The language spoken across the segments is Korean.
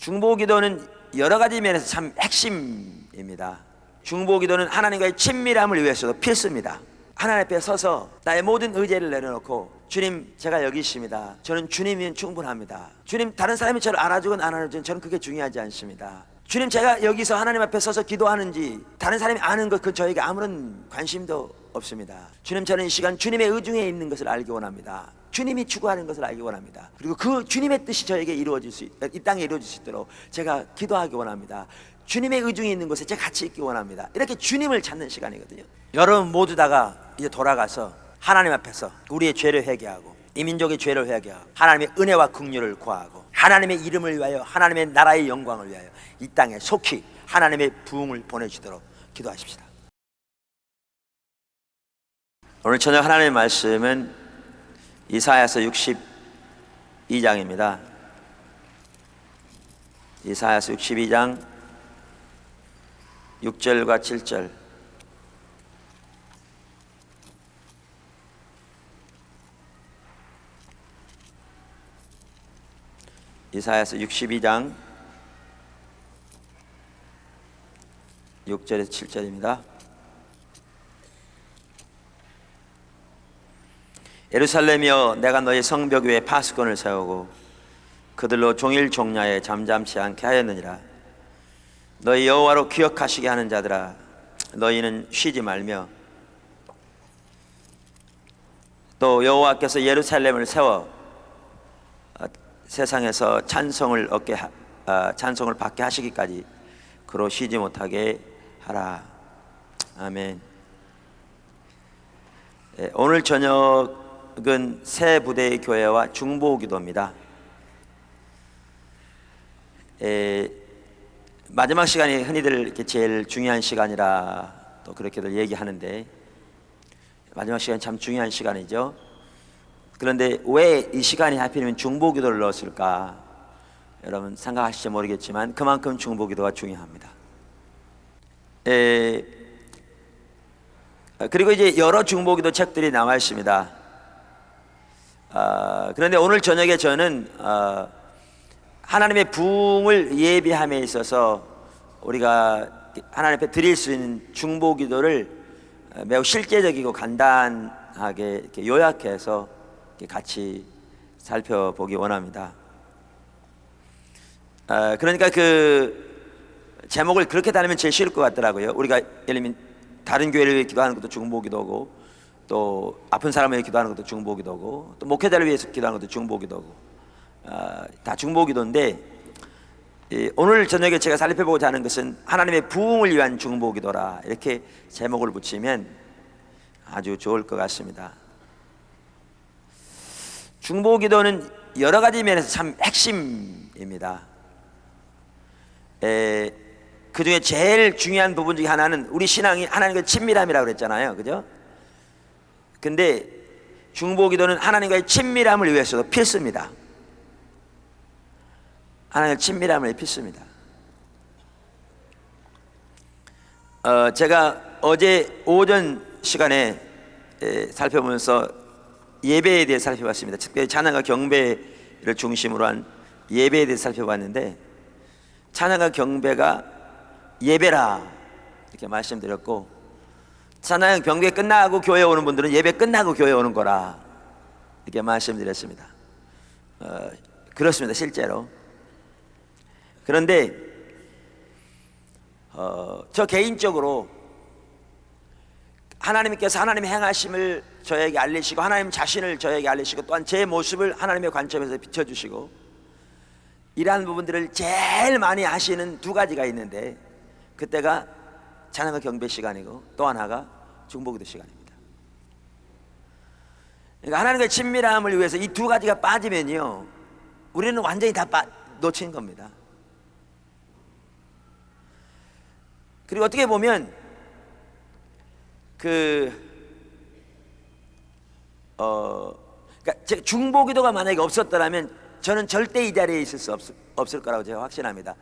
중보기도는 여러 가지 면에서 참 핵심입니다. 중보기도는 하나님과의 친밀함을 위해서도 필수입니다. 하나님 앞에 서서 나의 모든 의지를 내려놓고, 주님, 제가 여기 있습니다. 저는 주님이면 충분합니다. 주님, 다른 사람이 저를 알아주건 안 알아주건 저는 그게 중요하지 않습니다. 주님, 제가 여기서 하나님 앞에 서서 기도하는지 다른 사람이 아는 것, 그 저에게 아무런 관심도 없습니다. 주님, 저는 이 시간 주님의 의중에 있는 것을 알기 원합니다. 주님이 추구하는 것을 알기 원합니다. 그리고 그 주님의 뜻이 저에게 이루어질 수, 이 땅에 이루어질 수 있도록 제가 기도하기 원합니다. 주님의 의중이 있는 곳에 제가 같이 있기 원합니다. 이렇게 주님을 찾는 시간이거든요. 여러분 모두 다가 이제 돌아가서 하나님 앞에서 우리의 죄를 회개하고, 이 민족의 죄를 회개하고, 하나님의 은혜와 긍휼을 구하고, 하나님의 이름을 위하여, 하나님의 나라의 영광을 위하여 이 땅에 속히 하나님의 부흥을 보내주도록 기도하십시다. 오늘 저녁 하나님의 말씀은 이사야서 62장입니다. 이사야서 62장 6절과 7절. 이사야서 62장 6절에서 7절입니다. 예루살렘이여, 내가 너희 성벽 위에 파수꾼을 세우고 그들로 종일 종야에 잠잠치 않게 하였느니라. 너희 여호와로 기억하시게 하는 자들아, 너희는 쉬지 말며, 또 여호와께서 예루살렘을 세워 세상에서 찬송을 받게 하시기까지 그로 쉬지 못하게 하라. 아멘. 오늘 저녁은 새 부대의 교회와 중보기도입니다. 마지막 시간이 흔히들 이렇게 제일 중요한 시간이라 또 그렇게들 얘기하는데, 마지막 시간이 참 중요한 시간이죠. 그런데 왜 이 시간이 하필이면 중보기도를 넣었을까? 여러분 생각하실지 모르겠지만 그만큼 중보기도가 중요합니다. 그리고 이제 여러 중보기도 책들이 나와 있습니다. 그런데 오늘 저녁에 저는 하나님의 부흥을 예비함에 있어서 우리가 하나님 앞에 드릴 수 있는 중보기도를 매우 실제적이고 간단하게 이렇게 요약해서 이렇게 같이 살펴보기 원합니다. 그러니까 그 제목을 그렇게 다니면 제일 쉬울 것 같더라고요. 우리가 예를 들면 다른 교회를 위해 기도하는 것도 중보기도고, 또 아픈 사람을 위해 기도하는 것도 중보기도고, 또 목회자를 위해서 기도하는 것도 중보기도고, 다 중보기도인데, 오늘 저녁에 제가 살펴보고자 하는 것은 하나님의 부흥을 위한 중보기도라, 이렇게 제목을 붙이면 아주 좋을 것 같습니다. 중보기도는 여러 가지 면에서 참 핵심입니다. 그 중에 제일 중요한 부분 중에 하나는 우리 신앙이 하나님과의 친밀함이라고 그랬잖아요, 그죠? 근데 중보기도는 하나님과의 친밀함을 위해서도 필수입니다. 하나님의 친밀함을 위해 필수입니다. 제가 어제 오전 시간에 살펴보면서 예배에 대해 살펴봤습니다. 특별히 찬양과 경배를 중심으로 한 예배에 대해 살펴봤는데, 찬양과 경배가 예배라 이렇게 말씀드렸고, 찬양 경배 끝나고 교회 오는 분들은 예배 끝나고 교회 오는 거라 이렇게 말씀드렸습니다. 그렇습니다, 실제로. 그런데 저 개인적으로 하나님께서 하나님의 행하심을 저에게 알리시고, 하나님 자신을 저에게 알리시고, 또한 제 모습을 하나님의 관점에서 비춰주시고, 이러한 부분들을 제일 많이 하시는 두 가지가 있는데, 그때가 찬양과 경배 시간이고 또 하나가 중보기도 시간입니다. 그러니까 하나님과의 친밀함을 위해서 이 두 가지가 빠지면요, 우리는 완전히 다 놓친 겁니다. 그리고 어떻게 보면 그러니까 중보기도가 만약에 없었더라면 저는 절대 이 자리에 있을 수 없을 거라고 제가 확신합니다.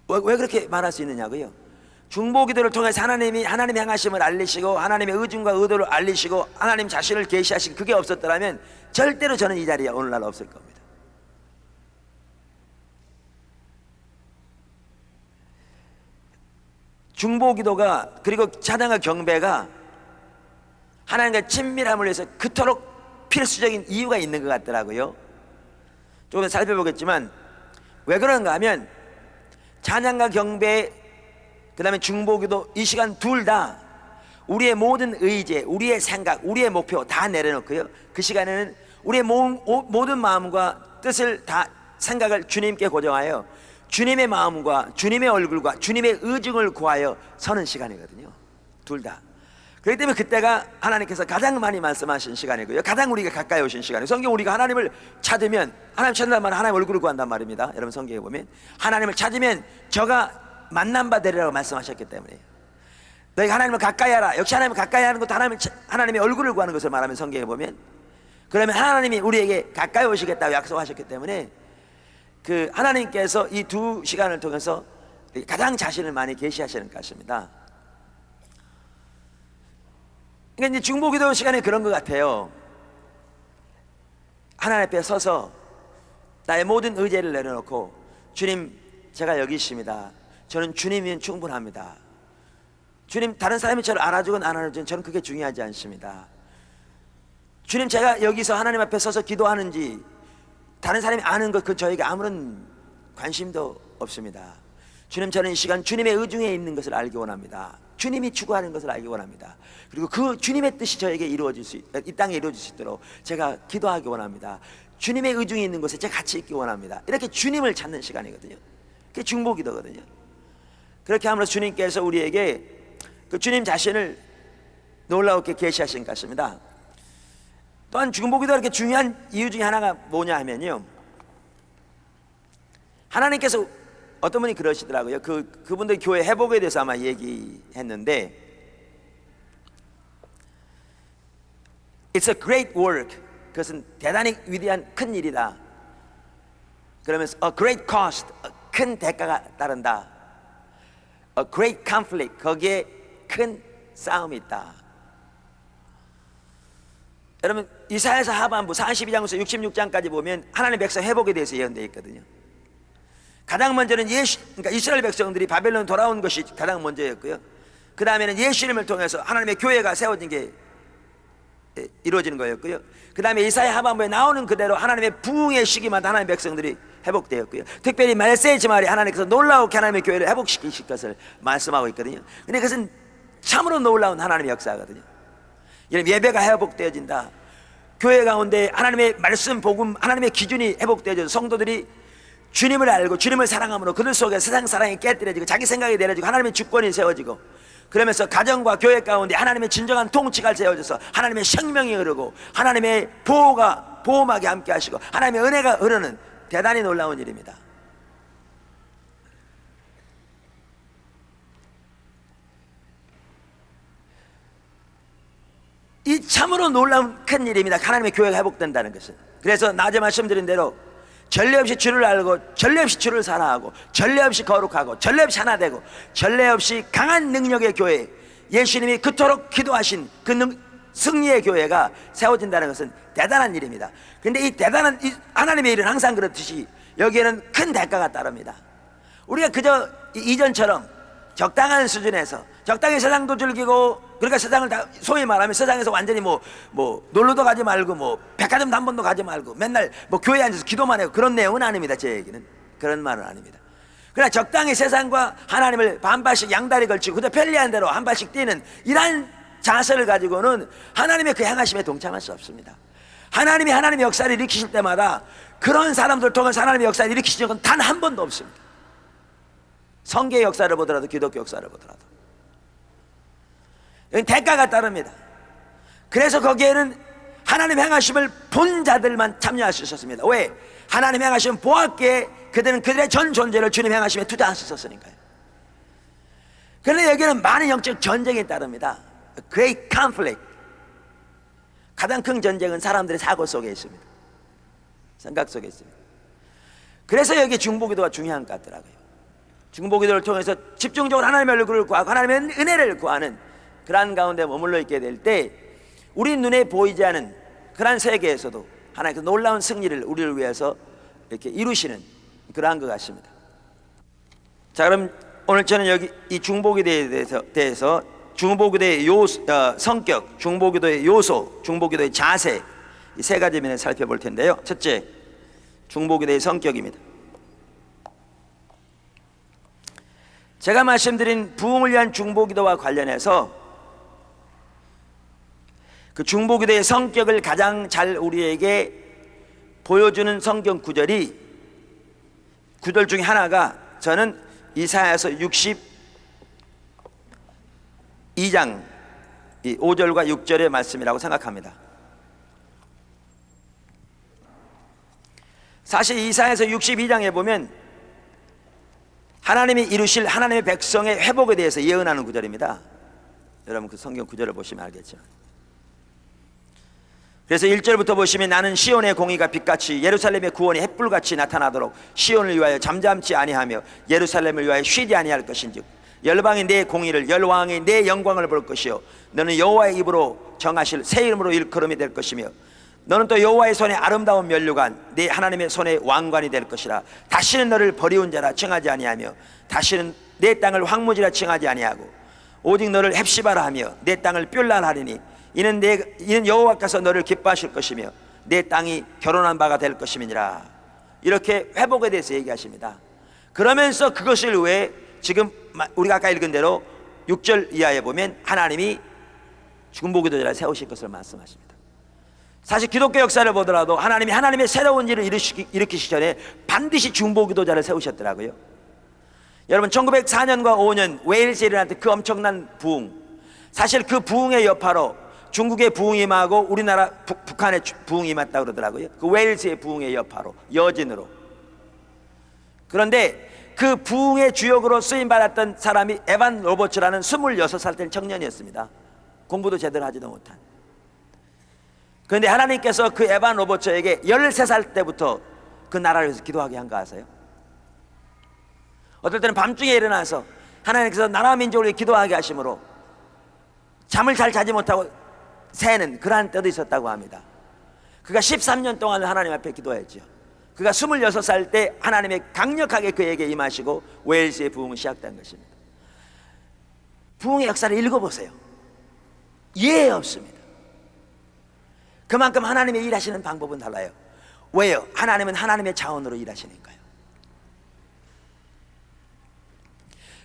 왜 그렇게 말할 수 있느냐고요? 중보기도를 통해서 하나님이 하나님의 행하심을 알리시고, 하나님의 의중과 의도를 알리시고, 하나님 자신을 계시하신 그게 없었더라면 절대로 저는 이 자리에 오늘날 없을 겁니다. 중보기도가 그리고 찬양과 경배가 하나님과 친밀함을 위해서 그토록 필수적인 이유가 있는 것 같더라고요. 조금 살펴보겠지만 왜 그런가 하면 찬양과 경배 그 다음에 중보기도 이 시간 둘 다 우리의 모든 의제, 우리의 생각, 우리의 목표 다 내려놓고요, 그 시간에는 우리의 모든 마음과 뜻을 다 생각을 주님께 고정하여 주님의 마음과 주님의 얼굴과 주님의 의중을 구하여 서는 시간이거든요. 둘 다. 그렇기 때문에 그때가 하나님께서 가장 많이 말씀하신 시간이고요, 가장 우리가 가까이 오신 시간이에요. 성경 우리가 하나님을 찾으면, 하나님 찾는단 말은 하나님 얼굴을 구한단 말입니다. 여러분 성경에 보면 하나님을 찾으면 저가 만난 바 되리라고 말씀하셨기 때문에 너희가 하나님을 가까이 하라. 역시 하나님을 가까이 하는 것도 하나님의 얼굴을 구하는 것을 말하면 성경에 보면, 그러면 하나님이 우리에게 가까이 오시겠다고 약속하셨기 때문에 그 하나님께서 이 두 시간을 통해서 가장 자신을 많이 계시하시는 것 같습니다. 그러니까 이제 중보기도 시간에 그런 것 같아요. 하나님 앞에 서서 나의 모든 의제를 내려놓고 주님, 제가 여기 있습니다. 저는 주님이면 충분합니다. 주님, 다른 사람이 저를 알아주건 안 알아주건 저는 그게 중요하지 않습니다. 주님, 제가 여기서 하나님 앞에 서서 기도하는지 다른 사람이 아는 것, 그 저에게 아무런 관심도 없습니다. 주님, 저는 이 시간 주님의 의중에 있는 것을 알기 원합니다. 주님이 추구하는 것을 알기 원합니다. 그리고 그 주님의 뜻이 저에게 이 땅에 이루어질 수 있도록 제가 기도하기 원합니다. 주님의 의중이 있는 곳에 제가 같이 있기 원합니다. 이렇게 주님을 찾는 시간이거든요. 그게 중보기도거든요. 그렇게 함으로써 주님께서 우리에게 그 주님 자신을 놀라웠게 계시하신 것 같습니다. 또한 중보기도가 이렇게 중요한 이유 중에 하나가 뭐냐 하면요, 하나님께서 어떤 분이 그러시더라고요. 그분들 교회 회복에 대해서 아마 얘기했는데, It's a great work. 그것은 대단히 위대한 큰 일이다. 그러면서 a great cost, 큰 대가가 따른다. A great conflict, 거기에 큰 싸움이 있다. 여러분 이사야서 하반부 42장부터 66장까지 보면 하나님의 백성 회복에 대해서 예언되어 있거든요. 가장 먼저는 그러니까 이스라엘 백성들이 바벨론 돌아온 것이 가장 먼저였고요, 그 다음에는 예수님을 통해서 하나님의 교회가 세워진 게 이루어지는 거였고요, 그 다음에 이사야 하반부에 나오는 그대로 하나님의 부흥의 시기마다 하나님의 백성들이 회복되었고요, 특별히 말세의 주말에 하나님께서 놀라우게 하나님의 교회를 회복시키실 것을 말씀하고 있거든요. 근데 그것은 참으로 놀라운 하나님의 역사거든요. 예배가 회복되어진다. 교회 가운데 하나님의 말씀, 복음, 하나님의 기준이 회복되어져서 성도들이 주님을 알고 주님을 사랑함으로 그들 속에 세상 사랑이 깨뜨려지고 자기 생각이 내려지고 하나님의 주권이 세워지고, 그러면서 가정과 교회 가운데 하나님의 진정한 통치가 세워져서 하나님의 생명이 흐르고 하나님의 보호막이 함께 하시고 하나님의 은혜가 흐르는 대단히 놀라운 일입니다. 이 참으로 놀라운 큰 일입니다. 하나님의 교회가 회복된다는 것은. 그래서 낮에 말씀드린 대로 전례 없이 주를 알고 전례 없이 주를 사랑하고 전례 없이 거룩하고 전례 없이 하나 되고 전례 없이 강한 능력의 교회, 예수님이 그토록 기도하신 그 승리의 교회가 세워진다는 것은 대단한 일입니다. 그런데 이 대단한 하나님의 일은 항상 그렇듯이 여기에는 큰 대가가 따릅니다. 우리가 그저 이전처럼 적당한 수준에서 적당히 세상도 즐기고, 그러니까 세상을 다 소위 말하면 세상에서 완전히 뭐 놀러도 가지 말고 뭐 백화점도 한 번도 가지 말고 맨날 뭐 교회에 앉아서 기도만 해요, 그런 내용은 아닙니다. 제 얘기는 그런 말은 아닙니다. 그러나 적당히 세상과 하나님을 반발씩 양다리 걸치고 그저 편리한 대로 한 발씩 뛰는 이러한 자세를 가지고는 하나님의 그 행하심에 동참할 수 없습니다. 하나님의 역사를 일으키실 때마다 그런 사람들 통해서 하나님의 역사를 일으키신 적은 단 한 번도 없습니다. 성계의 역사를 보더라도 기독교 역사를 보더라도 대가가 따릅니다. 그래서 거기에는 하나님 행하심을 본 자들만 참여할 수 있었습니다. 왜? 하나님 행하심을 보았기에 그들은 그들의 전 존재를 주님 행하심에 투자할 수 있었으니까요. 그런데 여기는 많은 영적 전쟁이 따릅니다. Great conflict. 가장 큰 전쟁은 사람들의 사고 속에 있습니다. 생각 속에 있습니다. 그래서 여기 중보기도가 중요한 것 같더라고요. 중보기도를 통해서 집중적으로 하나님의 얼굴을 구하고 하나님의 은혜를 구하는 그러한 가운데 머물러 있게 될 때 우리 눈에 보이지 않은 그러한 세계에서도 하나님께서 놀라운 승리를 우리를 위해서 이렇게 이루시는 그러한 것 같습니다. 자, 그럼 오늘 저는 여기 이 중보기도에 대해서 중보기도의 성격, 중보기도의 요소, 중보기도의 자세, 이 세 가지 면을 살펴볼 텐데요. 첫째, 중보기도의 성격입니다. 제가 말씀드린 부흥을 위한 중보기도와 관련해서 그 중보기도의 성격을 가장 잘 우리에게 보여주는 성경 구절 중에 하나가 저는 이사야서 62장 5절과 6절의 말씀이라고 생각합니다. 사실 이사야서 62장에 보면 하나님이 이루실 하나님의 백성의 회복에 대해서 예언하는 구절입니다. 여러분 그 성경 구절을 보시면 알겠죠. 그래서 1절부터 보시면 나는 시온의 공의가 빛같이 예루살렘의 구원이 햇불같이 나타나도록 시온을 위하여 잠잠치 아니하며 예루살렘을 위하여 쉬지 아니할 것인즉 열방이 내 공의를 열왕이 내 영광을 볼 것이요 너는 여호와의 입으로 정하실 새 이름으로 일컬음이 될 것이며 너는 또 여호와의 손에 아름다운 면류관 내 하나님의 손에 왕관이 될 것이라. 다시는 너를 버리운 자라 칭하지 아니하며 다시는 내 땅을 황무지라 칭하지 아니하고 오직 너를 헵시바라 하며 내 땅을 뻬라 하리니 이는 여호와께서 너를 기뻐하실 것이며 내 땅이 결혼한 바가 될 것임이니라. 이렇게 회복에 대해서 얘기하십니다. 그러면서 그것을 왜 지금 우리가 아까 읽은 대로 6절 이하에 보면 하나님이 중보기도자를 세우실 것을 말씀하십니다. 사실 기독교 역사를 보더라도 하나님이 하나님의 새로운 일을 일으키시기 전에 반드시 중보기도자를 세우셨더라고요. 여러분 1904년과 5년 웨일즈에 일어났던 그 엄청난 부흥, 사실 그 부흥의 여파로 중국의 부흥이 임하고 우리나라 북한의 부흥이 임했다고 그러더라고요. 그 웨일즈의 부흥의 여파로, 여진으로. 그런데 그 부흥의 주역으로 쓰임받았던 사람이 에반 로버츠라는 26살 된 청년이었습니다. 공부도 제대로 하지도 못한. 그런데 하나님께서 그 에반 로버츠에게 13살 때부터 그 나라를 위해서 기도하게 한 거 아세요? 어떨 때는 밤중에 일어나서 하나님께서 나라 민족을 위해 기도하게 하심으로 잠을 잘 자지 못하고 새는 그러한 때도 있었다고 합니다. 그가 13년 동안 하나님 앞에 기도했죠. 그가 26살 때 하나님의 강력하게 그에게 임하시고 웨일스의 부흥이 시작된 것입니다. 부흥의 역사를 읽어보세요. 이해 없습니다. 그만큼 하나님의 일하시는 방법은 달라요. 왜요? 하나님은 하나님의 자원으로 일하시니까요.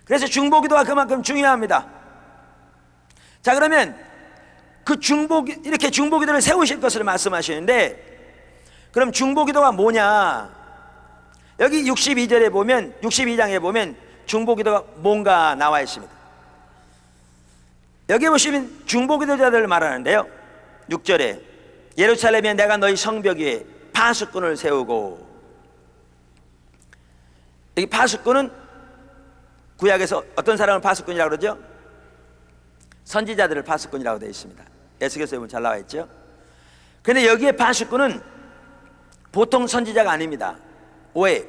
그래서 중보기도가 그만큼 중요합니다. 자, 그러면 그 이렇게 중보기도를 세우실 것을 말씀하시는데, 그럼 중보기도가 뭐냐? 여기 62절에 보면, 62장에 보면 중보기도가 뭔가 나와 있습니다. 여기 보시면 중보기도자들을 말하는데요. 6절에 예루살렘에 내가 너희 성벽 위에 파수꾼을 세우고, 여기 파수꾼은 구약에서 어떤 사람을 파수꾼이라고 그러죠? 선지자들을 파수꾼이라고 되어 있습니다. 에스겔서에 보면 잘 나와 있죠. 그런데 여기에 파수꾼은 보통 선지자가 아닙니다. 왜?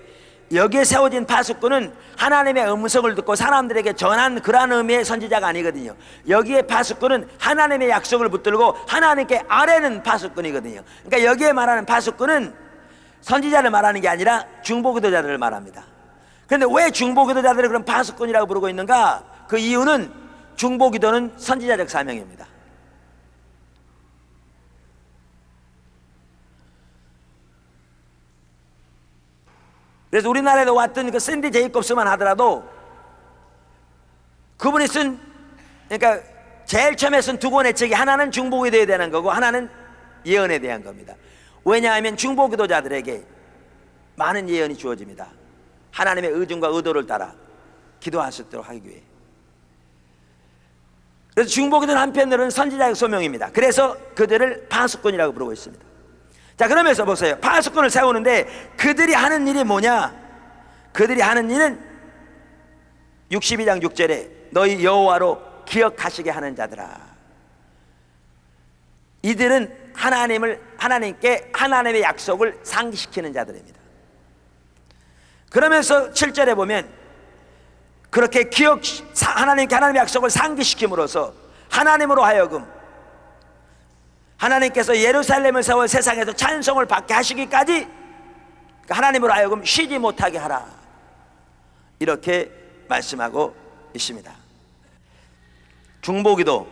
여기에 세워진 파수꾼은 하나님의 음성을 듣고 사람들에게 전한 그러한 의미의 선지자가 아니거든요. 여기에 파수꾼은 하나님의 약속을 붙들고 하나님께 아뢰는 파수꾼이거든요. 그러니까 여기에 말하는 파수꾼은 선지자를 말하는 게 아니라 중보기도자들을 말합니다. 그런데 왜 중보기도자들을 그럼 파수꾼이라고 부르고 있는가? 그 이유는 중보기도는 선지자적 사명입니다. 그래서 우리나라에도 왔던 그 샌디 제이콥스만 하더라도 그분이 그러니까 제일 처음에 쓴 두 권의 책이 하나는 중보기도에 대한 거고 하나는 예언에 대한 겁니다. 왜냐하면 중보기도자들에게 많은 예언이 주어집니다. 하나님의 의중과 의도를 따라 기도할 수 있도록 하기 위해. 그래서 중보기도는 한편으로는 선지자의 소명입니다. 그래서 그들을 파수꾼이라고 부르고 있습니다. 자, 그러면서 보세요. 파수꾼을 세우는데 그들이 하는 일이 뭐냐? 그들이 하는 일은 62장 6절에 너희 여호와로 기억하시게 하는 자들아. 이들은 하나님께 하나님의 약속을 상기시키는 자들입니다. 그러면서 7절에 보면 그렇게 하나님께 하나님의 약속을 상기시킴으로써 하나님으로 하여금 하나님께서 예루살렘을 세워 세상에서 찬송을 받게 하시기까지 하나님으로 하여금 쉬지 못하게 하라. 이렇게 말씀하고 있습니다. 중보기도의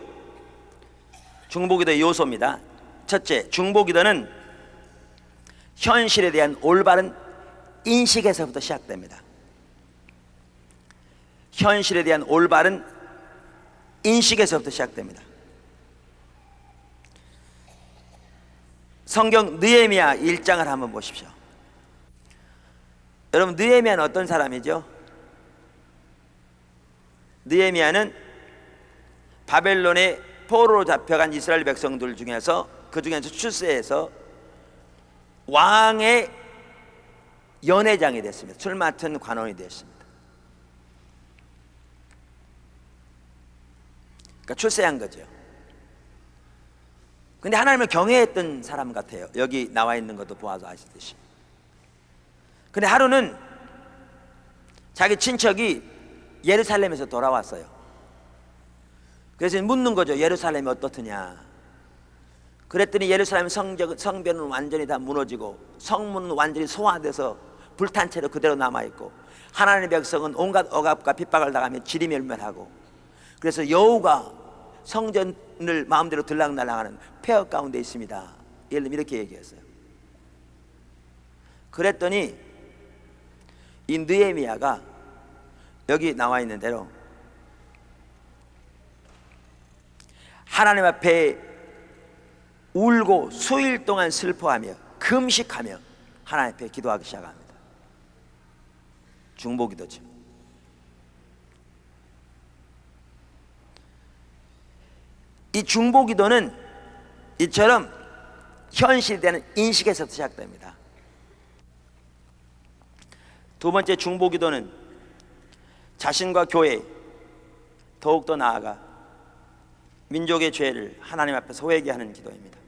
요소입니다. 첫째, 중보기도는 현실에 대한 올바른 인식에서부터 시작됩니다. 현실에 대한 올바른 인식에서부터 시작됩니다. 성경 느헤미야 1장을 한번 보십시오. 여러분, 느헤미야는 어떤 사람이죠? 느헤미야는 바벨론의 포로로 잡혀간 이스라엘 백성들 중에서, 그 중에서 출세해서 왕의 연회장이 됐습니다. 술 맡은 관원이 됐습니다. 그러니까 출세한 거죠. 근데 하나님을 경외했던 사람 같아요. 여기 나와 있는 것도 보아서 아시듯이. 근데 하루는 자기 친척이 예루살렘에서 돌아왔어요. 그래서 묻는 거죠. 예루살렘이 어떻느냐. 그랬더니 예루살렘 성벽은 완전히 다 무너지고 성문은 완전히 소화돼서 불탄 채로 그대로 남아있고 하나님의 백성은 온갖 억압과 핍박을 당하며 지리멸멸하고, 그래서 여호가 성전을 마음대로 들락날락하는 폐허 가운데 있습니다. 예를 들면 이렇게 얘기했어요. 그랬더니 이 느헤미야가 여기 나와 있는 대로 하나님 앞에 울고 수일 동안 슬퍼하며 금식하며 하나님 앞에 기도하기 시작합니다. 중보기도죠. 이 중보기도는 이처럼 현실에 대한 인식에서 시작됩니다. 두 번째, 중보기도는 자신과 교회, 더욱더 나아가 민족의 죄를 하나님 앞에서 회개하는 기도입니다.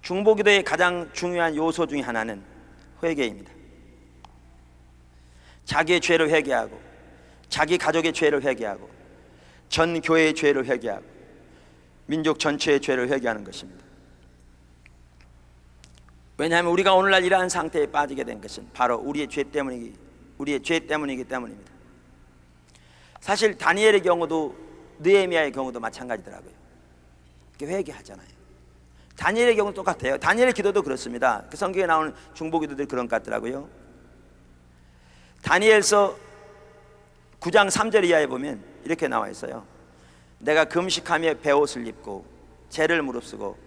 중보기도의 가장 중요한 요소 중에 하나는 회개입니다. 자기의 죄를 회개하고, 자기 가족의 죄를 회개하고, 전 교회의 죄를 회개하고, 민족 전체의 죄를 회개하는 것입니다. 왜냐하면 우리가 오늘날 이러한 상태에 빠지게 된 것은 바로 우리의 죄 때문이기 때문입니다. 사실 다니엘의 경우도 느헤미야의 경우도 마찬가지더라고요. 이렇게 회개하잖아요. 다니엘의 경우는 똑같아요. 다니엘의 기도도 그렇습니다. 그 성경에 나오는 중보기도들이 그런 것 같더라고요. 다니엘서 9장 3절 이하에 보면 이렇게 나와 있어요. 내가 금식하며 베옷을 입고 죄를 무릅쓰고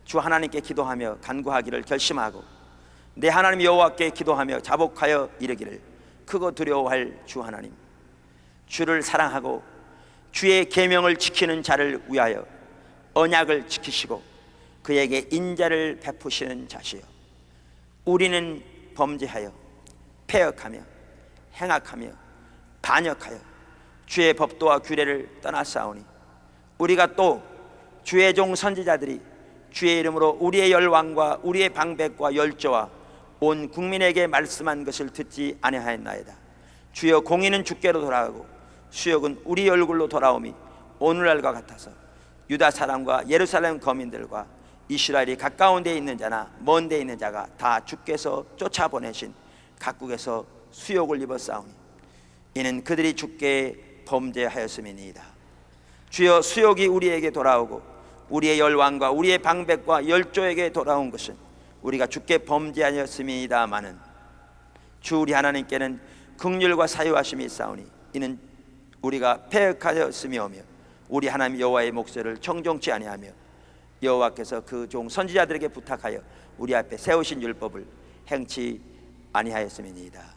주 하나님께 기도하며 간구하기를 결심하고 내 하나님 여호와께 기도하며 자복하여 이르기를, 크고 두려워할 주 하나님, 주를 사랑하고 주의 계명을 지키는 자를 위하여 언약을 지키시고 그에게 인자를 베푸시는 자시여, 우리는 범죄하여 패역하며 행악하며 반역하여 주의 법도와 규례를 떠났사오니, 우리가 또 주의 종 선지자들이 주의 이름으로 우리의 열왕과 우리의 방백과 열조와 온 국민에게 말씀한 것을 듣지 아니하였나이다. 주여, 공의는 주께로 돌아가고 수욕은 우리 얼굴로 돌아오미 오늘날과 같아서 유다 사람과 예루살렘 거민들과 이스라엘이 가까운 데 있는 자나 먼 데 있는 자가 다 주께서 쫓아보내신 각국에서 수욕을 입었사오니 이는 그들이 주께 범죄하였음이니이다. 주여, 수욕이 우리에게 돌아오고 우리의 열왕과 우리의 방백과 열조에게 돌아온 것은 우리가 주께 범죄하였음이니다마는 주 우리 하나님께는 긍휼과 사유하심이 있사오니 이는 우리가 패역하였음이오며 우리 하나님 여호와의 목소리를 청종치 아니하며 여호와께서 그 종 선지자들에게 부탁하여 우리 앞에 세우신 율법을 행치 아니하였음이니이다.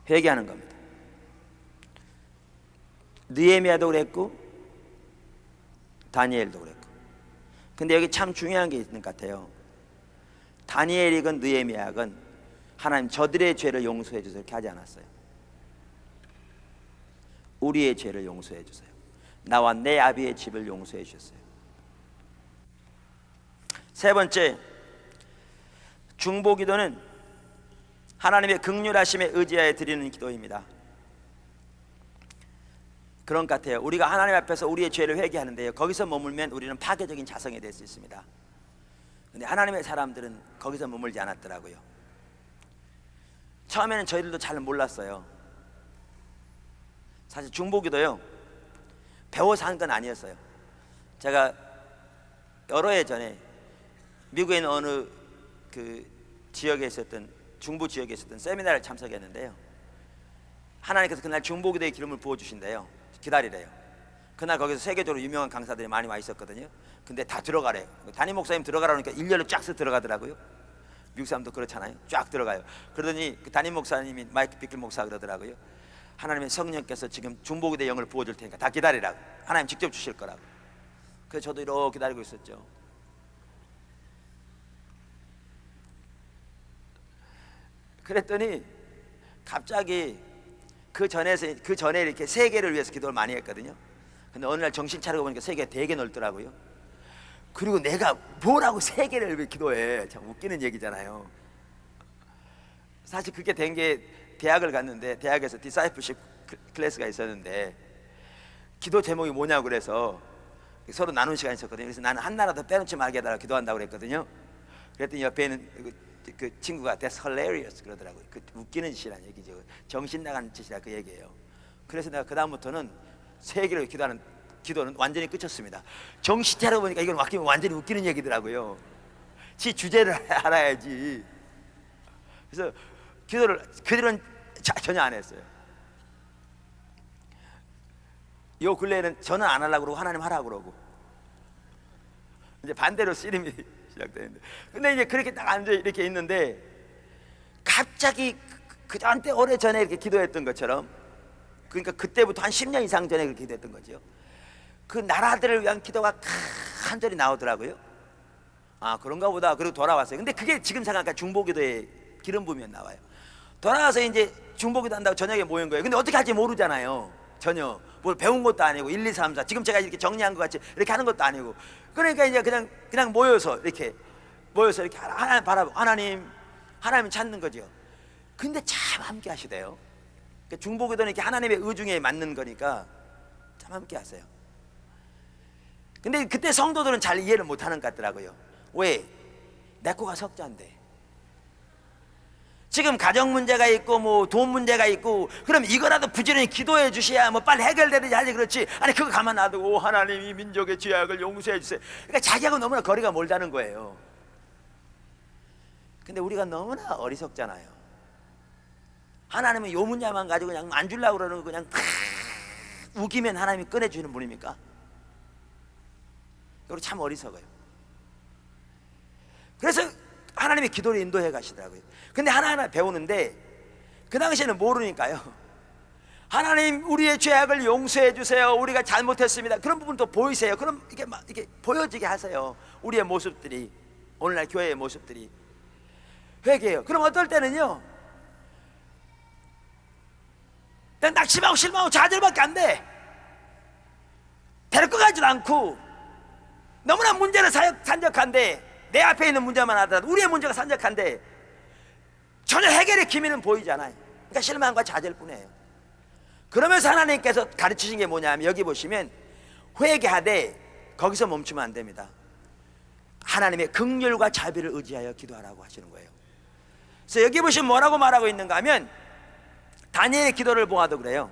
회개하는 겁니다. 느헤미야도 그랬고 다니엘도 그랬고. 근데 여기 참 중요한 게 있는 것 같아요. 다니엘이건 느헤미야건 하나님 저들의 죄를 용서해 주세요 이렇게 하지 않았어요. 우리의 죄를 용서해 주세요. 나와 내 아비의 집을 용서해 주셨어요. 세 번째, 중보기도는 하나님의 긍휼하심에 의지하여 드리는 기도입니다. 그런 것 같아요. 우리가 하나님 앞에서 우리의 죄를 회개하는데요, 거기서 머물면 우리는 파괴적인 자성이 될 수 있습니다. 그런데 하나님의 사람들은 거기서 머물지 않았더라고요. 처음에는 저희들도 잘 몰랐어요. 사실 중보기도요 배워서 한 건 아니었어요. 제가 여러 해 전에 미국에 있는 어느 그 지역에 있었던 중부 지역에 있었던 세미나를 참석했는데요, 하나님께서 그날 중보기도의 기름을 부어주신대요. 기다리래요. 그날 거기서 세계적으로 유명한 강사들이 많이 와 있었거든요. 근데 다 들어가래요. 담임 목사님 들어가라니까 일렬로 쫙 들어가더라고요. 미국 사람도 그렇잖아요. 쫙 들어가요. 그러더니 그 담임 목사님이 마이크 비클 목사 그러더라고요. 하나님의 성령께서 지금 중보기도의 영을 부어줄 테니까 다 기다리라고. 하나님 직접 주실 거라고. 그래서 저도 이렇게 기다리고 있었죠. 그랬더니 갑자기 그 전에 이렇게 세계를 위해서 기도를 많이 했거든요. 근데 어느 날 정신 차리고 보니까 세계가 되게 넓더라고요. 그리고 내가 뭐라고 세계를 왜 기도해? 참 웃기는 얘기잖아요. 사실 그게 된 게 대학을 갔는데, 대학에서 디사이플십 클래스가 있었는데 기도 제목이 뭐냐고 그래서 서로 나눈 시간이 있었거든요. 그래서 나는 하나라도 빼놓지 말게 해달라고 기도한다고 그랬거든요. 그랬더니 옆에 있는 그 친구가 That's hilarious 그러더라고요. 그 웃기는 짓이라는 얘기죠. 정신 나가는 짓이라 그 얘기예요. 그래서 내가 그 다음부터는 세계를 기도하는 기도는 완전히 끝쳤습니다. 정신 차려보니까 이건 완전히 웃기는 얘기더라고요. 지 주제를 알아야지. 그래서 기도를 그 뒤로는 전혀 안 했어요. 요 근래에는 저는 안 하려고 그러고 하나님 하라고 그러고, 이제 반대로 씨름이 시작되는데, 근데 이제 그렇게 딱 앉아 이렇게 있는데 갑자기 한때 오래전에 이렇게 기도했던 것처럼, 그러니까 그때부터 한 10년 이상 전에 그렇게 기도했던 거죠. 그 나라들을 위한 기도가 간절히 나오더라고요. 아 그런가 보다. 그리고 돌아왔어요. 근데 그게 지금 생각하니까 중보기도의 기름 부으면 나와요. 돌아와서 이제 중보기도 한다고 저녁에 모인 거예요. 근데 어떻게 할지 모르잖아요. 전혀 뭘 배운 것도 아니고 1, 2, 3, 4 지금 제가 이렇게 정리한 것 같이 이렇게 하는 것도 아니고, 그러니까 이제 그냥 모여서 이렇게 하나님 바라보고 하나님 찾는 거죠. 근데 참 함께 하시대요. 그러니까 중보기도는 이렇게 하나님의 의중에 맞는 거니까 참 함께 하세요. 근데 그때 성도들은 잘 이해를 못 하는 것 같더라고요. 왜? 내 거가 석자인데, 지금 가정 문제가 있고 뭐 돈 문제가 있고, 그럼 이거라도 부지런히 기도해 주셔야 뭐 빨리 해결되든지 하지. 그렇지, 아니 그거 가만 놔두고 하나님 이 민족의 죄악을 용서해 주세요. 그러니까 자기하고 너무나 거리가 멀다는 거예요. 근데 우리가 너무나 어리석잖아요. 하나님은 요 문제만 가지고 그냥 안 주려고 그러는 거 그냥 우기면 하나님이 꺼내주는 분입니까? 우리 참 어리석어요. 그래서 하나님이 기도를 인도해 가시더라고요. 근데 하나하나 배우는데 그 당시에는 모르니까요. 하나님 우리의 죄악을 용서해 주세요. 우리가 잘못했습니다. 그런 부분도 보이세요. 그럼 이게 막 이렇게 보여지게 하세요. 우리의 모습들이, 오늘날 교회의 모습들이 회개해요. 그럼 어떨 때는요, 난 낙심하고 실망하고 좌절밖에 안 돼. 데리고 가지도 않고 너무나 문제는 산적한데, 내 앞에 있는 문제만 하더라도 우리의 문제가 산적한데 전혀 해결의 기미는 보이지 않아요. 그러니까 실망과 좌절뿐이에요. 그러면서 하나님께서 가르치신 게 뭐냐면, 여기 보시면 회개하되 거기서 멈추면 안 됩니다. 하나님의 긍휼과 자비를 의지하여 기도하라고 하시는 거예요. 그래서 여기 보시면 뭐라고 말하고 있는가 하면, 다니엘의 기도를 보아도 그래요.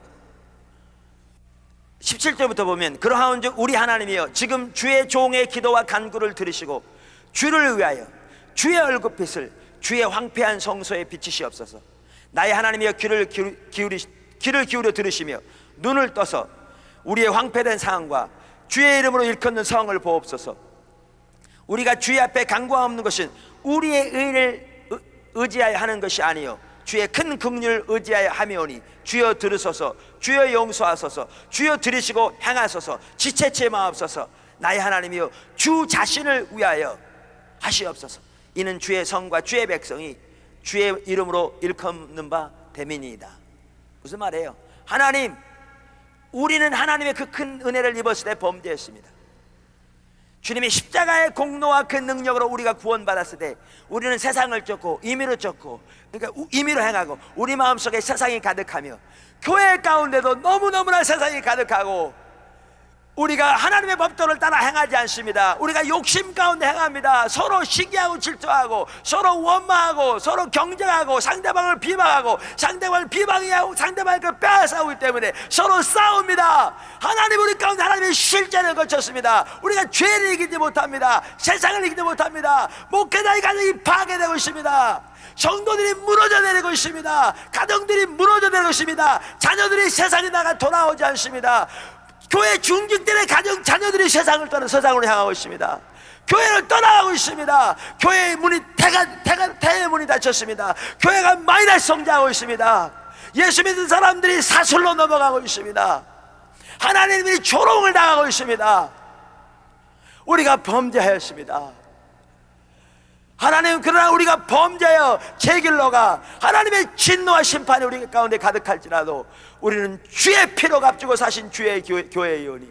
17절부터 보면, 그러하온즉 우리 하나님이여 지금 주의 종의 기도와 간구를 들으시고 주를 위하여 주의 얼굴빛을 주의 황폐한 성소에 비치시옵소서. 나의 하나님이여 귀를 기울여 들으시며 눈을 떠서 우리의 황폐된 상황과 주의 이름으로 일컫는 성을 보옵소서. 우리가 주의 앞에 간구하옵는 것은 우리의 의를 의지하여 하는 것이 아니요 주의 큰 긍휼을 의지하여 하며오니 주여 들으소서. 주여 용서하소서. 주여 들으시고 행하소서. 지체치 마옵소서. 나의 하나님이여 주 자신을 위하여 하시옵소서. 이는 주의 성과 주의 백성이 주의 이름으로 일컫는 바 됨이니이다. 무슨 말이에요? 하나님, 우리는 하나님의 그 큰 은혜를 입었을 때 범죄했습니다. 주님의 십자가의 공로와 그 능력으로 우리가 구원받았을 때 우리는 세상을 쫓고 임의로 쫓고, 그러니까 임의로 행하고 우리 마음속에 세상이 가득하며 교회 가운데도 너무너무나 세상이 가득하고 우리가 하나님의 법도를 따라 행하지 않습니다. 우리가 욕심 가운데 행합니다. 서로 시기하고 질투하고 서로 원망하고 서로 경쟁하고 상대방을 비방하고 상대방을 비방하고 상대방을 빼앗아오기 때문에 서로 싸웁니다. 하나님 우리 가운데 하나님의 실제를 거쳤습니다. 우리가 죄를 이기지 못합니다. 세상을 이기지 못합니다. 목회자의 가정이 파괴되고 있습니다. 성도들이 무너져 내리고 있습니다. 가정들이 무너져 내리고 있습니다. 자녀들이 세상에 나가 돌아오지 않습니다. 교회 중직들의 가정 자녀들이 세상을 떠나 세상으로 향하고 있습니다. 교회를 떠나가고 있습니다. 교회의 문이 태의 문이 닫혔습니다. 교회가 마이너스 성장하고 있습니다. 예수 믿는 사람들이 사슬로 넘어가고 있습니다. 하나님이 조롱을 당하고 있습니다. 우리가 범죄하였습니다. 하나님, 그러나 우리가 범죄하여 제 길로 가 하나님의 진노와 심판이 우리 가운데 가득할지라도 우리는 주의 피로 값주고 사신 주의 교회의 의원이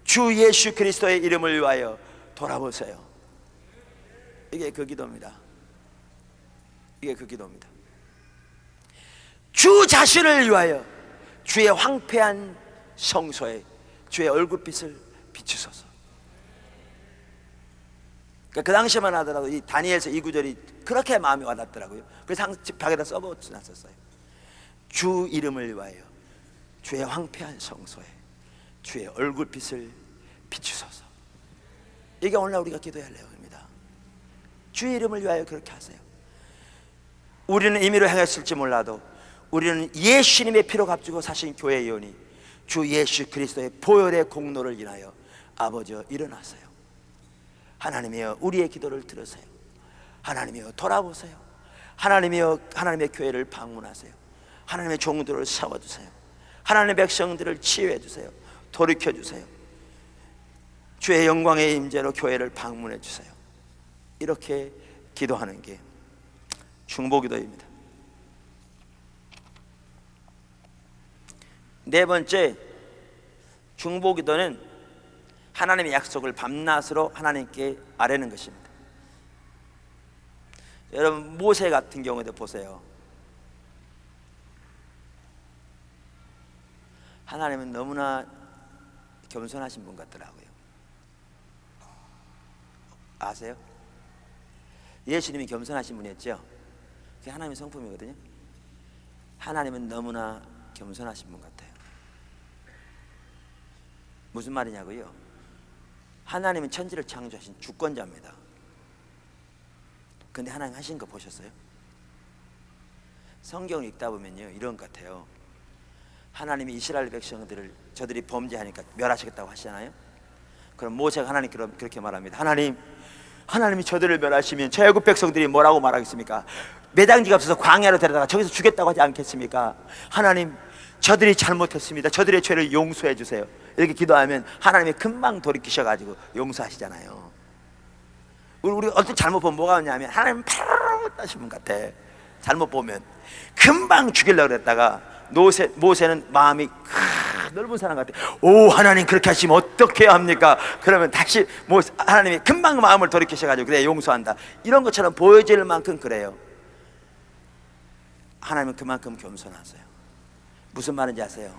주 예수 그리스도의 이름을 위하여 돌아보세요. 이게 그 기도입니다. 이게 그 기도입니다. 주 자신을 위하여 주의 황폐한 성소에 주의 얼굴빛을 비추소서. 그 당시만 하더라도 이 다니엘서 이 구절이 그렇게 마음이 와닿더라고요. 그래서 벽에다 써붙여놨었어요. 주 이름을 위하여 주의 황폐한 성소에 주의 얼굴빛을 비추소서. 이게 오늘날 우리가 기도해야 할 내용입니다. 주의 이름을 위하여 그렇게 하세요. 우리는 임의로 행했을지 몰라도 우리는 예수님의 피로 값주고 사신 교회의 의원이 주 예수 그리스도의 보혈의 공로를 인하여 아버지여 일어나세요. 하나님이여 우리의 기도를 들으세요. 하나님이여 돌아보세요. 하나님이여 하나님의 교회를 방문하세요. 하나님의 종들을 세워주세요. 하나님의 백성들을 치유해 주세요. 돌이켜 주세요. 주의 영광의 임재로 교회를 방문해 주세요. 이렇게 기도하는 게 중보기도입니다. 네 번째, 중보기도는 하나님의 약속을 밤낮으로 하나님께 아뢰는 것입니다. 여러분 모세 같은 경우에도 보세요. 하나님은 너무나 겸손하신 분 같더라고요. 아세요? 예수님이 겸손하신 분이었죠. 그게 하나님의 성품이거든요. 하나님은 너무나 겸손하신 분 같아요. 무슨 말이냐고요? 하나님은 천지를 창조하신 주권자입니다. 근데 하나님 하신 거 보셨어요? 성경을 읽다 보면요 이런 것 같아요. 하나님이 이스라엘 백성들을 저들이 범죄하니까 멸하시겠다고 하시잖아요. 그럼 모세가 하나님 그렇게 말합니다. 하나님이 저들을 멸하시면 저 애굽 백성들이 뭐라고 말하겠습니까? 매장지가 없어서 광야로 데려다가 저기서 죽겠다고 하지 않겠습니까? 하나님, 저들이 잘못했습니다. 저들의 죄를 용서해 주세요. 이렇게 기도하면 하나님이 금방 돌이키셔가지고 용서하시잖아요. 우리가 어떤 잘못 보면 뭐가 오냐면 하나님 바로 따신 분 같아. 잘못 보면 금방 죽이려고 그랬다가 모세는 마음이 넓은 사람 같아. 오, 하나님 그렇게 하시면 어떻게 합니까? 그러면 다시 하나님이 금방 마음을 돌이키셔가지고 그래 용서한다. 이런 것처럼 보여질 만큼 그래요. 하나님은 그만큼 겸손하세요. 무슨 말인지 아세요?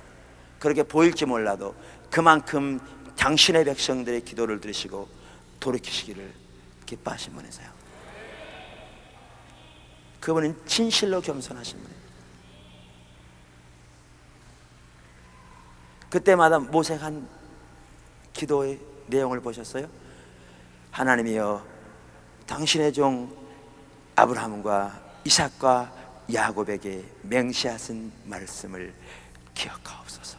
그렇게 보일지 몰라도 그만큼 당신의 백성들의 기도를 들으시고 돌이키시기를 기뻐하신 분이세요. 그분은 진실로 겸손하신 분이에요. 그때마다 모세가 한 기도의 내용을 보셨어요? 하나님이여 당신의 종 아브라함과 이삭과 야곱에게 맹세하신 말씀을 기억하옵소서.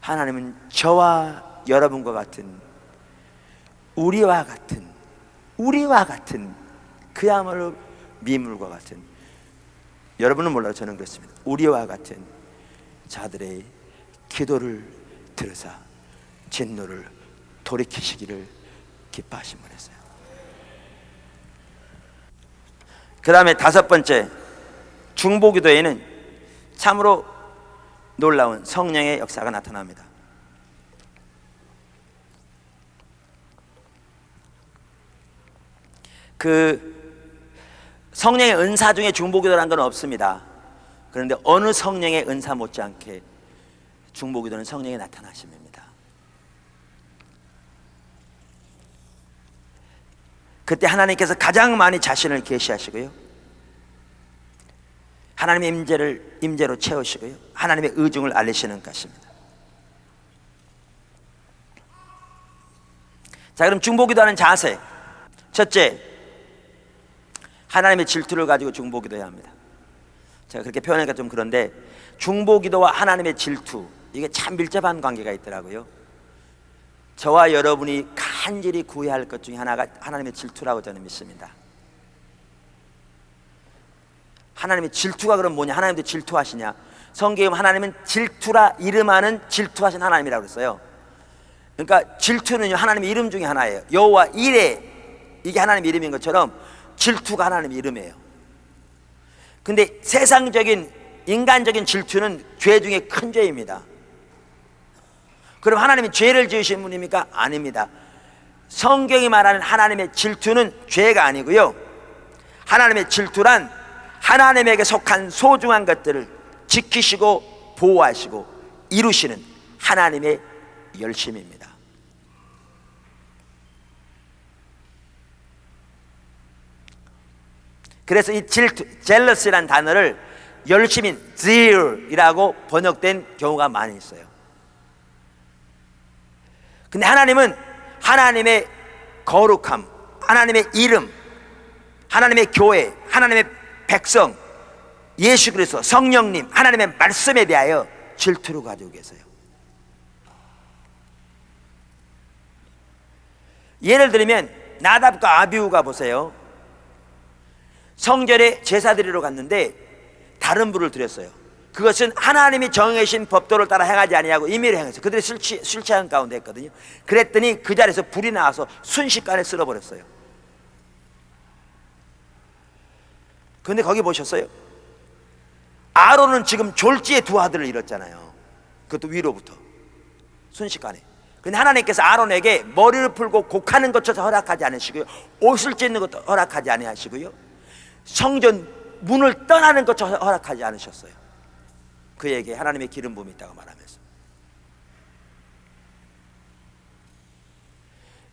하나님은 저와 여러분과 같은 우리와 같은 그야말로 미물과 같은, 여러분은 몰라도 저는 그렇습니다. 우리와 같은 자들의 기도를 들으사 진노를 돌이키시기를 기뻐하신 분이세요. 그 다음에 다섯 번째, 중보기도에는 참으로 놀라운 성령의 역사가 나타납니다. 그 성령의 은사 중에 중보기도라는 건 없습니다. 그런데 어느 성령의 은사 못지않게 중보기도는 성령의 나타나심입니다. 그때 하나님께서 가장 많이 자신을 계시하시고요, 하나님의 임재로 채우시고요, 하나님의 의중을 알리시는 것입니다. 자, 그럼 중보기도하는 자세, 첫째, 하나님의 질투를 가지고 중보기도해야 합니다. 제가 그렇게 표현하기가 좀 그런데 중보기도와 하나님의 질투, 이게 참 밀접한 관계가 있더라고요. 저와 여러분이 간절히 구해야 할 것 중에 하나가 하나님의 질투라고 저는 믿습니다. 하나님의 질투가 그럼 뭐냐? 하나님도 질투하시냐? 성경에 하나님은 질투라 이름하는 질투하신 하나님이라고 그랬어요. 그러니까 질투는요, 하나님의 이름 중에 하나예요. 여호와 이레, 이게 하나님의 이름인 것처럼 질투가 하나님의 이름이에요. 근데 세상적인 인간적인 질투는 죄 중에 큰 죄입니다. 그럼 하나님이 죄를 지으신 분입니까? 아닙니다. 성경이 말하는 하나님의 질투는 죄가 아니고요, 하나님의 질투란 하나님에게 속한 소중한 것들을 지키시고 보호하시고 이루시는 하나님의 열심입니다. 그래서 이 질투, jealous라는 단어를 열심인 zeal이라고 번역된 경우가 많이 있어요. 근데 하나님은 하나님의 거룩함, 하나님의 이름, 하나님의 교회, 하나님의 백성, 예수 그리스도, 성령님, 하나님의 말씀에 대하여 질투를 가지고 계세요. 예를 들면 나답과 아비후가 보세요. 성전에 제사 드리러 갔는데 다른 불을 드렸어요. 그것은 하나님이 정해신 법도를 따라 행하지 아니하고 임의로 행했어요. 그들이 술 취한 가운데 했거든요. 그랬더니 그 자리에서 불이 나와서 순식간에 쓸어버렸어요. 그런데 거기 보셨어요? 아론은 지금 졸지에 두 아들을 잃었잖아요. 그것도 위로부터 순식간에. 근데 하나님께서 아론에게 머리를 풀고 곡하는 것조차 허락하지 않으시고요, 옷을 찢는 것도 허락하지 아니하시고요, 성전 문을 떠나는 것조차 허락하지 않으셨어요. 그에게 하나님의 기름 부음이 있다고 말하면서.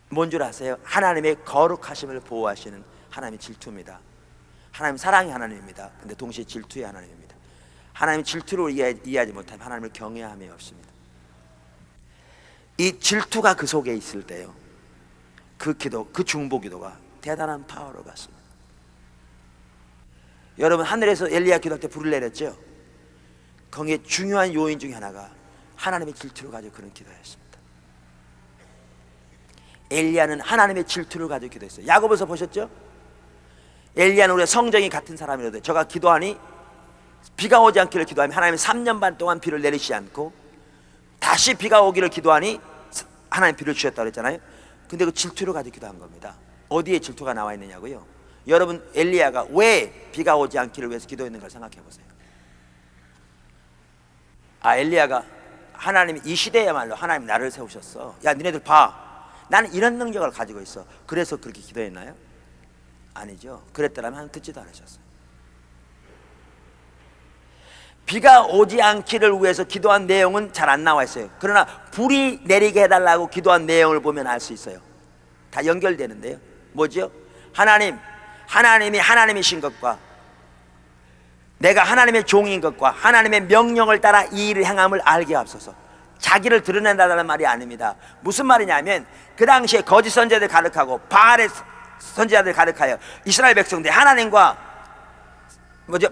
뭔 줄 아세요? 하나님의 거룩하심을 보호하시는 하나님의 질투입니다. 하나님 사랑의 하나님입니다. 근데 동시에 질투의 하나님입니다. 하나님의 질투를 이해하지 못하면 하나님을 경외함이 없습니다. 이 질투가 그 속에 있을 때요, 그 기도, 그 중보기도가 대단한 파워를 받습니다. 여러분, 하늘에서 엘리야 기도할 때 불을 내렸죠? 거기에 중요한 요인 중에 하나가 하나님의 질투를 가지고 그런 기도였습니다. 엘리야는 하나님의 질투를 가지고 기도했어요. 야고보서 보셨죠? 엘리야는 우리가 성정이 같은 사람이라도 저가 기도하니 비가 오지 않기를 기도하면 하나님이 3년 반 동안 비를 내리시지 않고 다시 비가 오기를 기도하니 하나님 비를 주셨다고 그랬잖아요. 근데 그 질투를 가지고 기도한 겁니다. 어디에 질투가 나와 있느냐고요? 여러분, 엘리야가 왜 비가 오지 않기를 위해서 기도했는가 생각해 보세요. 엘리야가 하나님이 이 시대야말로 하나님 나를 세우셨어. 야, 니네들 봐. 나는 이런 능력을 가지고 있어. 그래서 그렇게 기도했나요? 아니죠. 그랬더라면 하나님 듣지도 않으셨어요. 비가 오지 않기를 위해서 기도한 내용은 잘 안 나와 있어요. 그러나 불이 내리게 해달라고 기도한 내용을 보면 알 수 있어요. 다 연결되는데요. 뭐죠? 하나님이 하나님이신 것과 내가 하나님의 종인 것과 하나님의 명령을 따라 이 일을 행함을 알게 하옵소서. 자기를 드러낸다는 말이 아닙니다. 무슨 말이냐면 그 당시에 거짓 선지자들 가득하고 바알의 선지자들 가득하여 이스라엘 백성들이 하나님과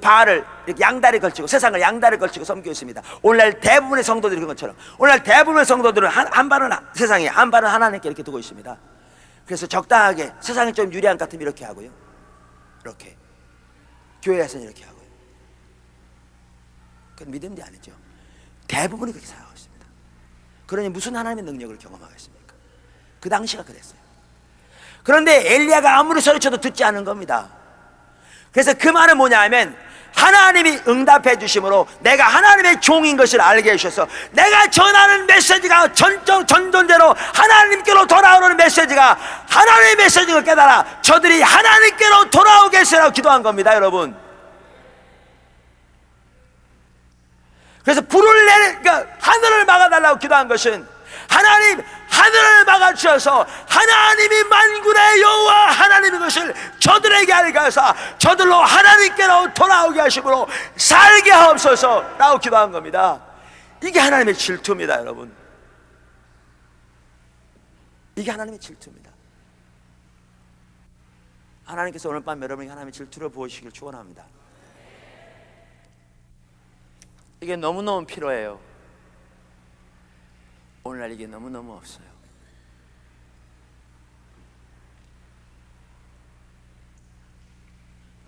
바알을 이렇게 양다리 걸치고 세상을 양다리 걸치고 섬기고 있습니다. 오늘날 대부분의 성도들이 그런 것처럼 오늘날 대부분의 성도들은 한 발은 세상에, 한 발은 하나님께 이렇게 두고 있습니다. 그래서 적당하게 세상이 좀 유리한 것 같으면 이렇게 하고요, 이렇게 교회에서는 이렇게 하고요. 그건 믿음이 아니죠. 대부분이 그렇게 살아가고 있습니다. 그러니 무슨 하나님의 능력을 경험하겠습니까? 그 당시가 그랬어요. 그런데 엘리야가 아무리 소리쳐도 듣지 않은 겁니다. 그래서 그 말은 뭐냐 하면 하나님이 응답해 주심으로 내가 하나님의 종인 것을 알게 해주셔서 내가 전하는 메시지가 전존재로 하나님께로 돌아오는 메시지가 하나님의 메시지인 걸 깨달아 저들이 하나님께로 돌아오게 해서라고 기도한 겁니다. 여러분, 그래서 불을 그러니까 하늘을 막아달라고 기도한 것은 하나님 하늘을 막아주셔서 하나님이 만군의 여호와 하나님의 것을 저들에게 알게 하사 저들로 하나님께로 돌아오게 하심으로 살게 하옵소서 라고 기도한 겁니다. 이게 하나님의 질투입니다, 여러분. 이게 하나님의 질투입니다. 하나님께서 오늘 밤 여러분에게 하나님의 질투를 보이시길 축원합니다. 이게 너무너무 필요해요. 오늘날 이게 너무너무 없어요.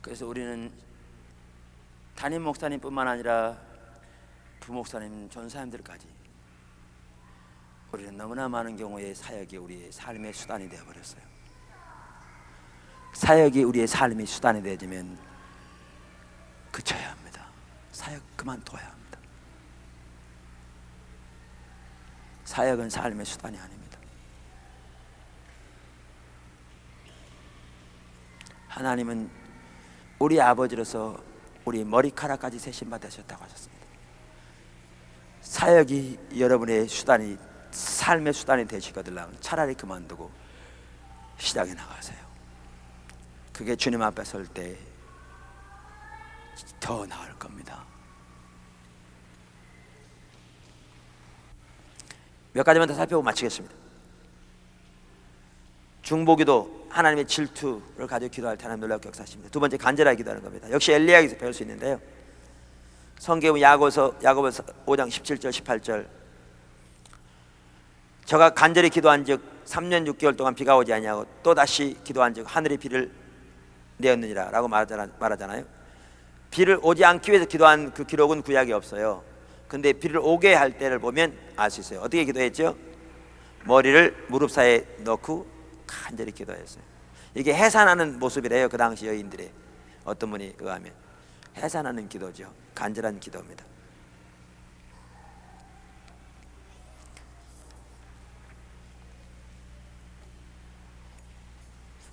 그래서 우리는 담임 목사님뿐만 아니라 부목사님, 전사님들까지 우리는 너무나 많은 경우에 사역이 우리의 삶의 수단이 되어버렸어요. 사역이 우리의 삶의 수단이 되어지면 그쳐야 합니다. 사역 그만둬야 합니다. 사역은 삶의 수단이 아닙니다. 하나님은 우리 아버지로서 우리 머리카락까지 세신 받으셨다고 하셨습니다. 사역이 여러분의 수단이 삶의 수단이 되시거든요. 차라리 그만두고 시장에 나가세요. 그게 주님 앞에 설 때 더 나을 겁니다. 몇 가지만 더 살펴보고 마치겠습니다. 중보기도 하나님의 질투를 가지고 기도할 때 하나님 놀랍게 역사하십니다. 두 번째, 간절하게 기도하는 겁니다. 역시 엘리야에게서 배울 수 있는데요, 성경은 야고보서 5장 17절 18절 저가 간절히 기도한 즉 3년 6개월 동안 비가 오지 아니하고 또다시 기도한 즉 하늘이 비를 내었느니라 라고 말하잖아요. 비를 오지 않기 위해서 기도한 그 기록은 구약에 없어요. 근데 비를 오게 할 때를 보면 알 수 있어요. 어떻게 기도했죠? 머리를 무릎 사이에 넣고 간절히 기도했어요. 이게 해산하는 모습이래요. 그 당시 여인들의, 어떤 분이 의하면 해산하는 기도죠. 간절한 기도입니다.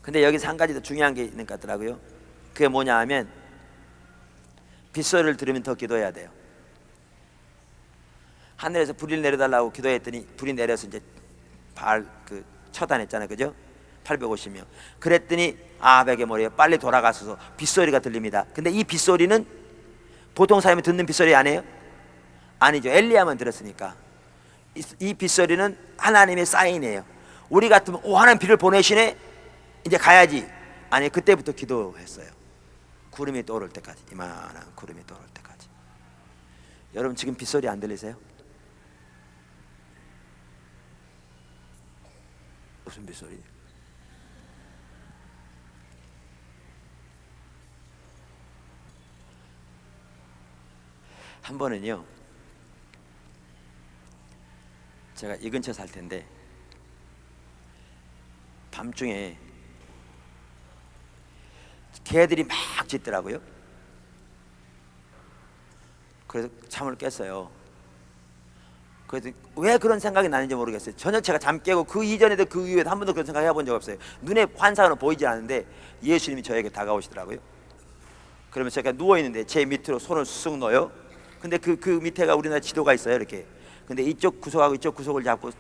근데 여기서 한 가지 더 중요한 게 있는 것 같더라고요. 그게 뭐냐 하면 빗소리를 들으면 더 기도해야 돼요. 하늘에서 불을 내려달라고 기도했더니 불이 내려서 이제 그 처단했잖아요, 그죠? 850명. 그랬더니 아합에게 뭐래요? 빨리 돌아가서 빗소리가 들립니다. 근데 이 빗소리는 보통 사람이 듣는 빗소리 아니에요? 아니죠. 엘리야만 들었으니까. 이 빗소리는 하나님의 사인이에요. 우리 같으면 오, 하나님 비를 보내시네, 이제 가야지. 아니, 그때부터 기도했어요. 구름이 떠오를 때까지, 이만한 구름이 떠오를 때까지. 여러분 지금 빗소리 안 들리세요? 무슨 빗소리? 한 번은요, 제가 이 근처 살 텐데 밤중에 개들이 막 짖더라고요. 그래서 잠을 깼어요. 그래서 왜 그런 생각이 나는지 모르겠어요. 전혀 제가 잠 깨고 그 이전에도 그 이후에도 한 번도 그런 생각 해본 적 없어요. 눈에 환상은 보이지 않는데 예수님이 저에게 다가오시더라고요. 그러면 제가 누워있는데 제 밑으로 손을 쑥 넣어요. 근데 그 밑에가 우리나라 지도가 있어요, 이렇게. 근데 이쪽 구석하고 이쪽 구석을 잡고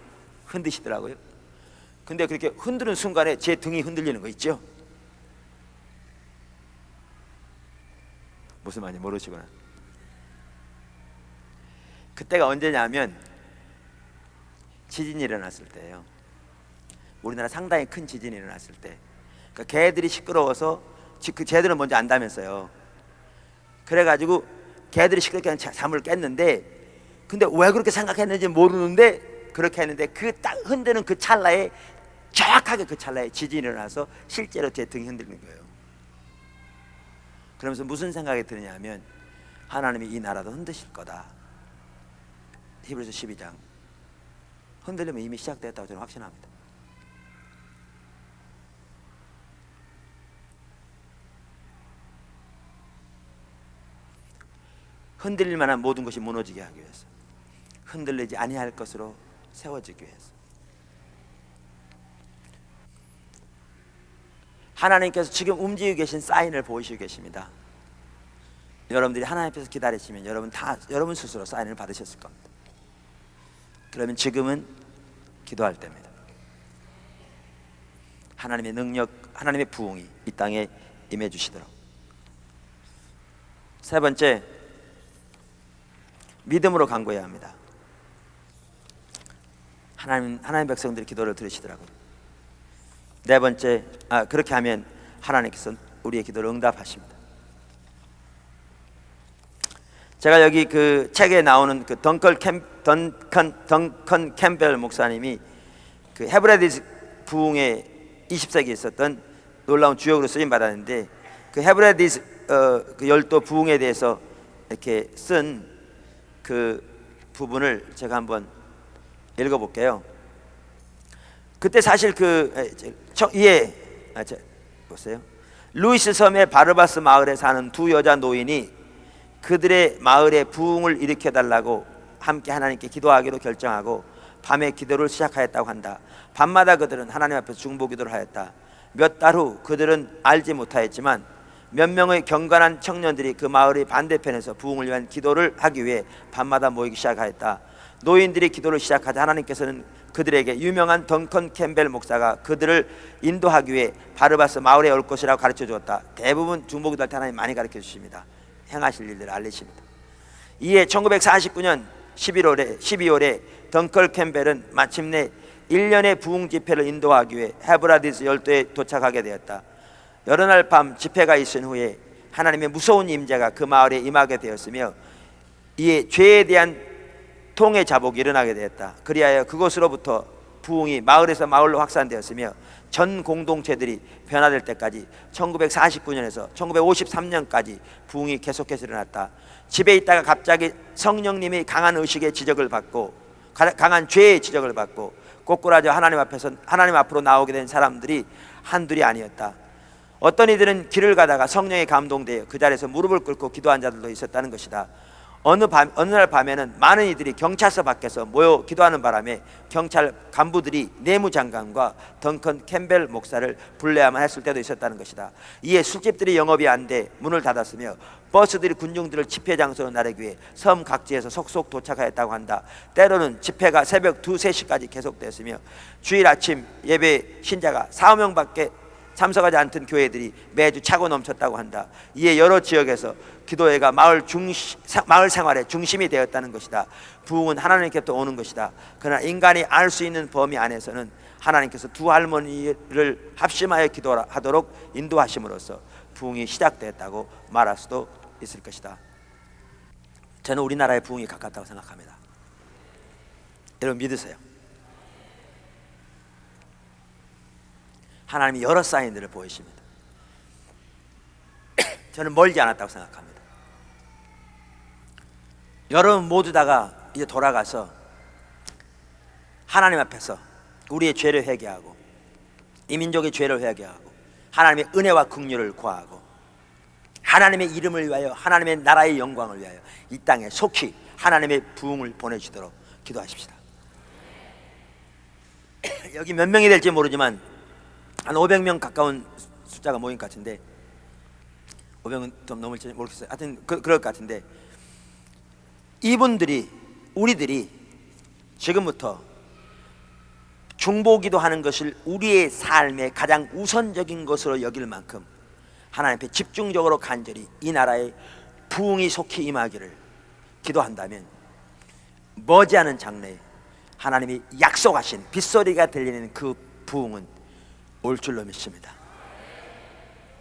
흔드시더라고요. 근데 그렇게 흔드는 순간에 제 등이 흔들리는 거 있죠? 무슨 말인지 모르시구나. 그때가 언제냐면 지진이 일어났을 때예요. 우리나라 상당히 큰 지진이 일어났을 때. 그러니까 개들이 시끄러워서, 그 개들은 먼저 안다면서요. 그래가지고 개들이 시끄럽게 잠을 깼는데, 근데 왜 그렇게 생각했는지 모르는데 그렇게 했는데 그 딱 흔드는 그 찰나에, 정확하게 그 찰나에 지진이 일어나서 실제로 제 등이 흔들리는 거예요. 그러면서 무슨 생각이 드느냐면 하나님이 이 나라도 흔드실 거다. 히브리서 12장. 흔들리면 이미 시작되었다고 저는 확신합니다. 흔들릴 만한 모든 것이 무너지게 하기 위해서, 흔들리지 아니할 것으로 세워지기 위해서. 하나님께서 지금 움직이고 계신 사인을 보이시고 계십니다. 여러분들이 하나님 앞에서 기다리시면 여러분 스스로 사인을 받으셨을 겁니다. 그러면 지금은 기도할 때입니다. 하나님의 능력, 하나님의 부흥이 이 땅에 임해 주시도록. 세 번째, 믿음으로 간구해야 합니다. 하나님 백성들이 기도를 들으시더라고요. 네 번째, 그렇게 하면 하나님께서 우리의 기도를 응답하십니다. 제가 여기 그 책에 나오는 그 덩컨 캠벨 목사님이 그 헤브라디스 부흥의 20세기에 있었던 놀라운 주역으로 쓰임 받았는데, 그 헤브라디스 그 열도 부흥에 대해서 이렇게 쓴 그 부분을 제가 한번 읽어볼게요. 그때 사실 보세요. 루이스 섬의 바르바스 마을에 사는 두 여자 노인이 그들의 마을에 부흥을 일으켜달라고 함께 하나님께 기도하기로 결정하고 밤에 기도를 시작하였다고 한다. 밤마다 그들은 하나님 앞에서 중보기도를 하였다. 몇 달 후 그들은 알지 못하였지만 몇 명의 경건한 청년들이 그 마을의 반대편에서 부흥을 위한 기도를 하기 위해 밤마다 모이기 시작하였다. 노인들이 기도를 시작하자 하나님께서는 그들에게 유명한 덩컨 캠벨 목사가 그들을 인도하기 위해 바르바스 마을에 올 것이라고 가르쳐 주었다. 대부분 중보기도할 때 하나님 많이 가르쳐 주십니다. 행하실 일들을 알리십니다. 이에 1949년 12월에 덩컨 캠벨은 마침내 1년의 부흥 집회를 인도하기 위해 헤브라디스 열도에 도착하게 되었다. 여러 날 밤 집회가 있은 후에 하나님의 무서운 임재가 그 마을에 임하게 되었으며 이에 죄에 대한 통의 자복이 일어나게 되었다. 그리하여 그곳으로부터 부흥이 마을에서 마을로 확산되었으며 전 공동체들이 변화될 때까지 1949년에서 1953년까지 부흥이 계속해서 일어났다. 집에 있다가 갑자기 성령님이 강한 의식의 지적을 받고 강한 죄의 지적을 받고 꼬꾸라져 하나님 앞으로 나오게 된 사람들이 한둘이 아니었다. 어떤 이들은 길을 가다가 성령에 감동되어 그 자리에서 무릎을 꿇고 기도한 자들도 있었다는 것이다. 어느 날 밤에는 많은 이들이 경찰서 밖에서 모여 기도하는 바람에 경찰 간부들이 내무장관과 덩컨 캠벨 목사를 불러야만 했을 때도 있었다는 것이다. 이에 술집들이 영업이 안 돼 문을 닫았으며 버스들이 군중들을 집회 장소로 나르기 위해 섬 각지에서 속속 도착하였다고 한다. 때로는 집회가 새벽 2, 3시까지 계속되었으며 주일 아침 예배 신자가 4~5명밖에 참석하지 않던 교회들이 매주 차고 넘쳤다고 한다. 이에 여러 지역에서 기도회가 마을 생활의 중심이 되었다는 것이다. 부흥은 하나님께부터 오는 것이다. 그러나 인간이 알 수 있는 범위 안에서는 하나님께서 두 할머니를 합심하여 기도하도록 인도하심으로써 부흥이 시작되었다고 말할 수도 있을 것이다. 저는 우리나라의 부흥이 가깝다고 생각합니다. 여러분 믿으세요. 하나님이 여러 사인들을 보이십니다. 저는 멀지 않았다고 생각합니다. 여러분 모두 다가 이제 돌아가서 하나님 앞에서 우리의 죄를 회개하고 이 민족의 죄를 회개하고 하나님의 은혜와 긍휼을 구하고 하나님의 이름을 위하여 하나님의 나라의 영광을 위하여 이 땅에 속히 하나님의 부흥을 보내주도록 기도하십시다. 여기 몇 명이 될지 모르지만 한 500명 가까운 숫자가 모인 것 같은데 500은 좀 넘을지 모르겠어요. 하여튼 그럴 것 같은데 우리들이 지금부터 중보기도 하는 것을 우리의 삶의 가장 우선적인 것으로 여길 만큼 하나님 앞에 집중적으로 간절히 이 나라의 부흥이 속히 임하기를 기도한다면 머지않은 장래에 하나님이 약속하신 빗소리가 들리는 그 부흥은 올 줄로 믿습니다.